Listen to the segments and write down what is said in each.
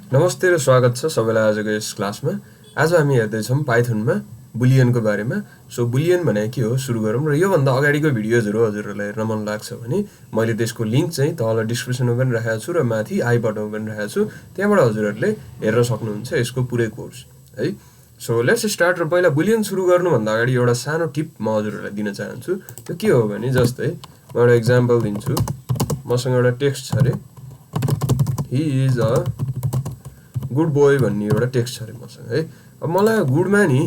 नमस्ते र स्वागत छ सबैलाई आजको यस क्लासमा। आज हामी हेर्दैछौँ पाइथनमा बुलियनको बारेमा। सो बुलियन भने के हो सुरु गरौँ र योभन्दा अगाडिको भिडियोजहरू हजुरहरूलाई हेर्न मन लाग्छ भने मैले त्यसको लिङ्क चाहिँ तल डिस्क्रिप्सनमा पनि राखेको छु र माथि आई बटनमा पनि राखेको छु, त्यहाँबाट हजुरहरूले हेर्न सक्नुहुन्छ यसको पुरै कोर्स है। So let's start. र पहिला बुलियन सुरु गर्नुभन्दा अगाडि एउटा सानो टिप म हजुरहरूलाई दिन चाहन्छु। त्यो के हो भने जस्तै म एउटा इक्जाम्पल दिन्छु। मसँग एउटा टेक्स्ट छ अरे, he is a good boy भन्ने एउटा टेक्स्ट छ अरे मसँग है। अब मलाई गुडमा नि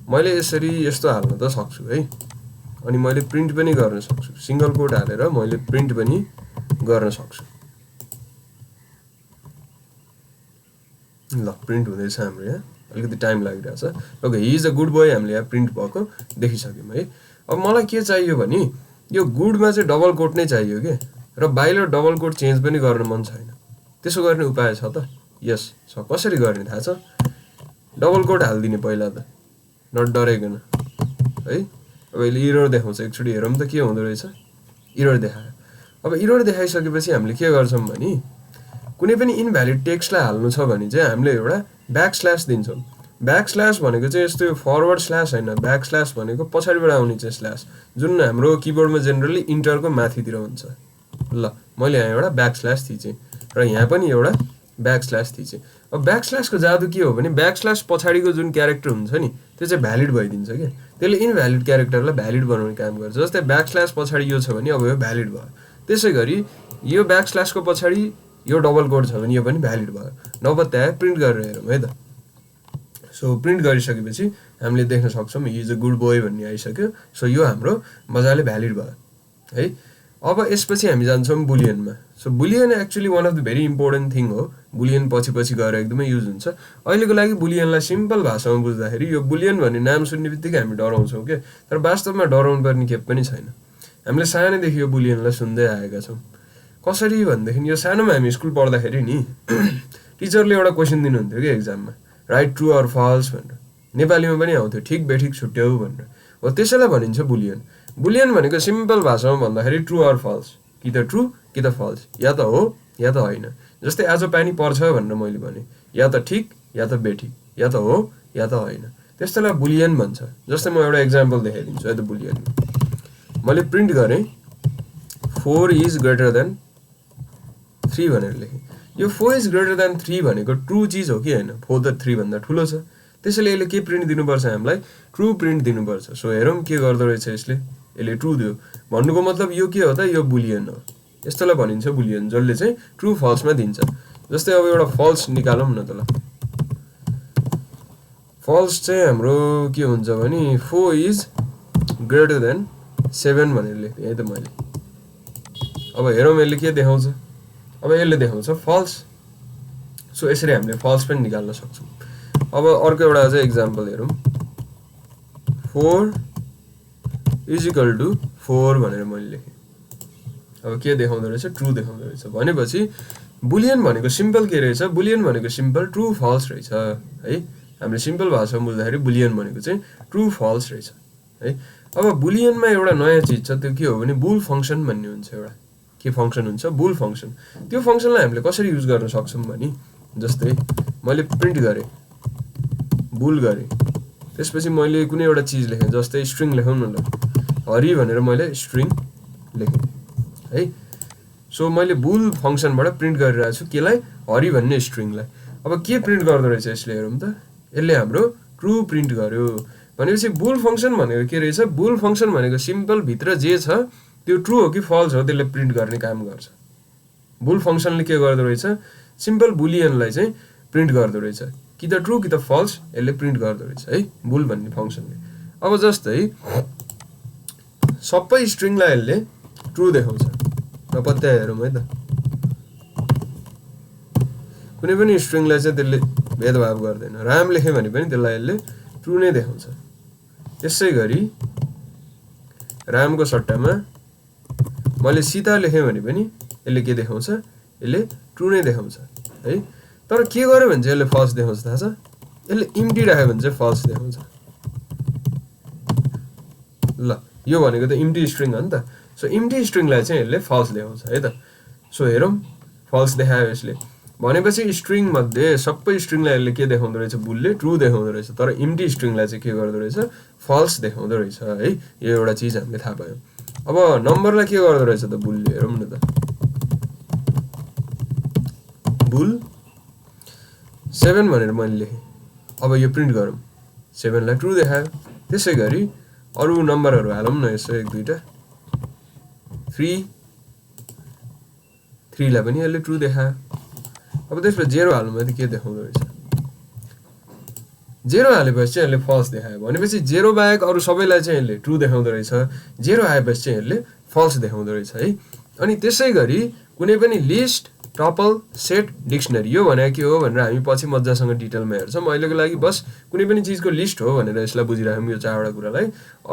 मैले यसरी यस्तो हाल्न त सक्छु है, अनि मैले प्रिन्ट पनि गर्न सक्छु। सिङ्गल कोट हालेर मैले प्रिन्ट पनि गर्न सक्छु। ल प्रिन्ट हुँदैछ हाम्रो यहाँ, अलिकति टाइम लागिरहेछ। Okay, he is a good boy हामीले यहाँ प्रिन्ट भएको देखिसक्यौँ है। अब मलाई के चाहियो भने यो गुडमा चाहिँ डबल कोट नै चाहियो के, र बाहिर डबल कोट चेन्ज पनि गर्न मन छैन। त्यसो गर्ने उपाय छ त? यस छ। कसरी गर्ने थाहा छ? डबल कोट हालिदिने पहिला त, नडराइकन है। अब यसले इरर देखाउँछ, एकचोटि हेरौँ त के हुँदो रहेछ। इरर देखायो। अब इरर देखाइसकेपछि हामीले के गर्छौँ भने कुनै पनि इनभ्यालिड टेक्स्टलाई हाल्नु छ भने चाहिँ हामीले एउटा ब्याक स्ल्यास दिन्छौँ। ब्याक स्ल्यास भनेको चाहिँ यस्तो फरवर्ड स्ल्यास होइन, ब्याक स्ल्यास भनेको पछाडिबाट आउने चाहिँ स्ल्यास, जुन हाम्रो किबोर्डमा जेनरली इन्टरको माथितिर हुन्छ। ल मैले यहाँ एउटा ब्याक स्ल्यास थिचेँ र यहाँ पनि एउटा ब्याक स्ल्यास थिचेँ। अब ब्याक स्ल्यासको जादु के हो भने ब्याक स्ल्यास पछाडिको जुन क्यारेक्टर हुन्छ नि त्यो चाहिँ भ्यालिड भइदिन्छ क्या। त्यसले इनभ्यालिड क्यारेक्टरलाई भ्यालिड बनाउने काम गर्छ। जस्तै ब्याक स्ल्यास पछाडि यो छ भने अब यो भ्यालिड भयो। त्यसै गरी यो ब्याक स्ल्यासको पछाडि यो डबल कोड छ भने यो पनि भ्यालिड भयो। नभए त्यहाँ प्रिन्ट गरेर हेरौँ है त। सो प्रिन्ट गरिसकेपछि हामीले देख्न सक्छौँ he is a good boy भन्ने आइसक्यो। सो यो हाम्रो मजाले भ्यालिड भयो है। अब यसपछि हामी जान्छौँ बुलियनमा। So boolean actually one of the very important thing हो। बुलियन पछि गएर एकदमै युज हुन्छ। अहिलेको लागि बुलियनलाई सिम्पल भाषामा बुझ्दाखेरि यो बुलियन भन्ने नाम सुन्ने बित्तिकै हामी डराउँछौँ क्या, तर वास्तवमा डराउनु पर्ने केही पनि छैन। हामीले सानैदेखि यो बुलियनलाई सुन्दै आएका छौँ। कसरी भनेदेखि यो सानोमा हामी स्कुल पढ्दाखेरि नि टिचरले एउटा क्वेसन दिनुहुन्थ्यो कि एक्जाममा, राइट ट्रु अर फल्स भनेर। नेपालीमा पनि आउँथ्यो ठिक बेठिक छुट्याउ भनेर। हो त्यसैलाई भनिन्छ बुलियन। बुलियन भनेको सिम्पल भाषामा भन्दाखेरि ट्रु अर फल्स, कि त ट्रु कि त फल्स, या त हो या त होइन। जस्तै आज पानी पर्छ भनेर मैले भने, या त ठिक या त बेठिक, या त हो या त होइन। त्यस्तोलाई बुलियन भन्छ। जस्तै म एउटा इक्जाम्पल देखाइदिन्छु है त बुलियन। मैले प्रिन्ट गरेँ 4 इज ग्रेटर देन 3 भनेर लेखेँ। यो 4 इज ग्रेटर देन 3 भनेको ट्रु चिज हो कि होइन? 4 त 3 भन्दा ठुलो छ। त्यसैले यसले के प्रिन्ट दिनुपर्छ हामीलाई? ट्रु प्रिन्ट दिनुपर्छ। सो हेरौँ के गर्दो रहेछ यसले ट्रु दियो। भन्नुको मतलब यो के हो त? यो बुलियन हो। यस्तोलाई भनिन्छ बुलियन, जसले चाहिँ ट्रु फल्समा दिन्छ। जस्तै अब एउटा फल्स निकालौँ न त ल। फल्स चाहिँ हाम्रो के हुन्छ भने 4 इज ग्रेटर देन 7 भनेर लेखेँ है त मैले। अब हेरौँ यसले के देखाउँछ। अब यसले देखाउँछ फल्स। सो यसरी हामीले फल्स पनि निकाल्न सक्छौँ। अब अर्को एउटा चाहिँ इक्जाम्पल हेरौँ। 4 इज इक्वल टु 4 भनेर मैले लेखेँ। अब के देखाउँदो रहेछ? ट्रु देखाउँदो रहेछ। भनेपछि बुलियन भनेको सिम्पल के रहेछ? बुलियन भनेको सिम्पल ट्रु फल्स रहेछ है। हामीले सिम्पल भाषामा बुझ्दाखेरि बुलियन भनेको चाहिँ ट्रु फल्स रहेछ है। अब बुलियनमा एउटा नयाँ चिज छ, त्यो के हो भने बुल फङ्सन भन्ने हुन्छ। एउटा के फङ्सन हुन्छ? Bull function. त्यो फङ्सनलाई हामीले कसरी युज गर्न सक्छौँ भने जस्तै मैले प्रिन्ट गरेँ, बुल गरेँ, त्यसपछि मैले कुनै एउटा चिज लेखेँ। जस्तै स्ट्रिङ लेखौँ न ल, हरि भनेर मैले स्ट्रिङ लेखेँ है। सो मैले बुल फङ्सनबाट प्रिन्ट गरिरहेको छु केलाई? हरि भन्ने स्ट्रिङलाई। अब के प्रिन्ट गर्दो रहेछ यसले हेरौँ त। यसले हाम्रो ट्रु प्रिन्ट गर्यो। भनेपछि बुल फङ्सन भनेको के रहेछ? बुल फङ्सन भनेको सिम्पल भित्र जे छ त्यो ट्रु हो कि फल्स हो त्यसले प्रिन्ट गर्ने काम गर्छ। बुल फङ्सनले के गर्दो रहेछ? सिम्पल बुलियनलाई चाहिँ प्रिन्ट गर्दो रहेछ, कि त ट्रु कि त फल्स यसले प्रिन्ट गर्दो रहेछ है, बुल भन्ने फङ्सनले। अब जस्तै सबै स्ट्रिङलाई यसले ट्रु देखाउँछ। नपत्याए हेरौँ है त। कुनै पनि स्ट्रिङलाई चाहिँ त्यसले भेदभाव गर्दैन। राम लेख्यो भने पनि त्यसलाई यसले ट्रु नै देखाउँछ। त्यसै गरी रामको सट्टामा मैले सीता लेखेँ भने पनि यसले के देखाउँछ? यसले ट्रु नै देखाउँछ है। तर के गर्यो भने चाहिँ यसले फल्स देखाउँछ थाहा छ? यसले इम्टी राख्यो भने चाहिँ फल्स देखाउँछ। ल यो भनेको त इम्टी स्ट्रिङ हो नि त। सो इम्टी स्ट्रिङलाई चाहिँ यसले फल्स देखाउँछ है त। सो हेरौँ फल्स देखायो यसले। भनेपछि स्ट्रिङ मध्ये सबै स्ट्रिङलाई यसले के देखाउँदो रहेछ बुलले ट्रु देखाउँदो रहेछ तर इम्टी स्ट्रिङलाई चाहिँ के गर्दो रहेछ फल्स देखाउँदो रहेछ है यो एउटा चीज हामीले थाहा पायौं अब नम्बरलाई के गर्दो रहेछ त बुलले हेरौँ न त बुल 7 भनेर मैले लेखेँ अब यो प्रिन्ट गरौँ 7 लाई ट्रु देखायो त्यसैगरी अरु नम्बरहरु हालौं न यसो एक दुईटा 3 लाई पनि यसले ट्रु देखायो अब त्यसपछि 0 हाल्नुमा त के देखाउँदो रहेछ 0 हालेपछि चाहिँ यसले फल्स देखायो भनेपछि 0 बाहेक अरु सबैलाई चाहिँ यसले ट्रु देखाउँदो रहेछ 0 आएपछि चाहिँ यसले फल्स देखाउँदो रहेछ है अनि त्यसैगरी कुनै पनि लिस्ट टपल सेट डिक्सनरी यो भनेको के हो भनेर हामी पछि मज्जासँग डिटेलमा हेर्छौं अहिलेको लागि बस कुनै पनि चीजको लिस्ट हो भनेर यसलाई बुझिराखौं यो चारवटा कुरालाई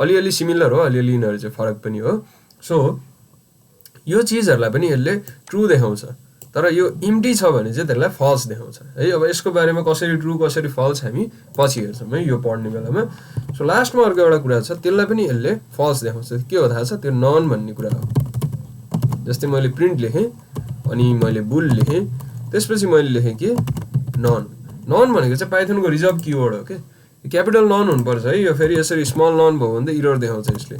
अलिअलि सिमिलर हो अलिअलि यिनीहरु चाहिँ फरक पनि हो सो यो चीजहरुलाई पनि यसले ट्रु देखाउँछ तर यो इम्टी छ भने चाहिँ त्यसलाई फल्स देखाउँछ है अब यसको बारेमा कसरी ट्रु कसरी फल्स हामी पछि हेर्छौं है यो पढ्ने बेलामा सो लास्टमा अर्को एउटा कुरा छ त्यसलाई पनि यसले फल्स देखाउँछ के हो थाहा छ त्यो नन भन्ने कुरा हो जस्तै मैले प्रिन्ट लेखेँ अनि मैले बुल लेखेँ त्यसपछि मैले लेखेँ के नन नन भनेको चाहिँ पाइथनको रिजर्भ कीवर्ड हो के क्यापिटल नन हुनुपर्छ है यो फेरि यसरी स्मल नन भयो भने त एरर देखाउँछ यसले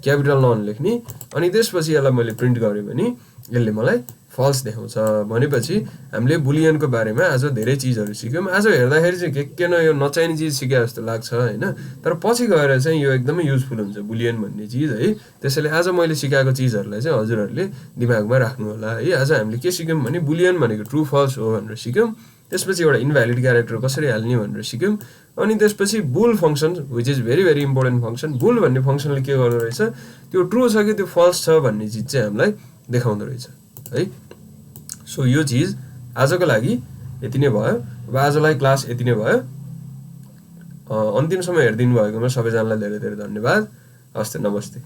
क्यापिटल नन लेख्ने अनि त्यसपछि यसलाई मैले प्रिन्ट गरे भने यसले मलाई फल्स देखाउँछ भनेपछि हामीले बुलियनको बारेमा आज धेरै चीजहरु सिक्यौं आज हेर्दाखेरि चाहिँ के न यो नचाहिने चीज सिके जस्तो लाग्छ हैन तर पछि गएर चाहिँ यो एकदमै युजफुल हुन्छ बुलियन भन्ने चीज है त्यसैले आज मैले सिकाएको चीजहरुलाई चाहिँ हजुरहरुले दिमागमा राख्नु होला है आज हामीले के सिक्यौं भने बुलियन भनेको ट्रु फल्स हो भनेर सिक्यौं त्यसपछि एउटा इनभ्यालिड क्यारेक्टर कसरी हाल्ने भनेर सिक्यौं अनि त्यसपछि bull function which is very very important function bull भन्ने फंक्सनले के गर्दो रहेछ त्यो ट्रु छ कि त्यो फल्स छ भन्ने चीज चाहिँ हामीलाई देखाउँदो रहेछ है सो यो चीज आजको लागि यति नै भयो अब आजलाई क्लास यति नै भयो अन्तिमसम्म हेर्दिनु भएकोमा सबैजनालाई धेरै धेरै धन्यवाद हस्त नमस्ते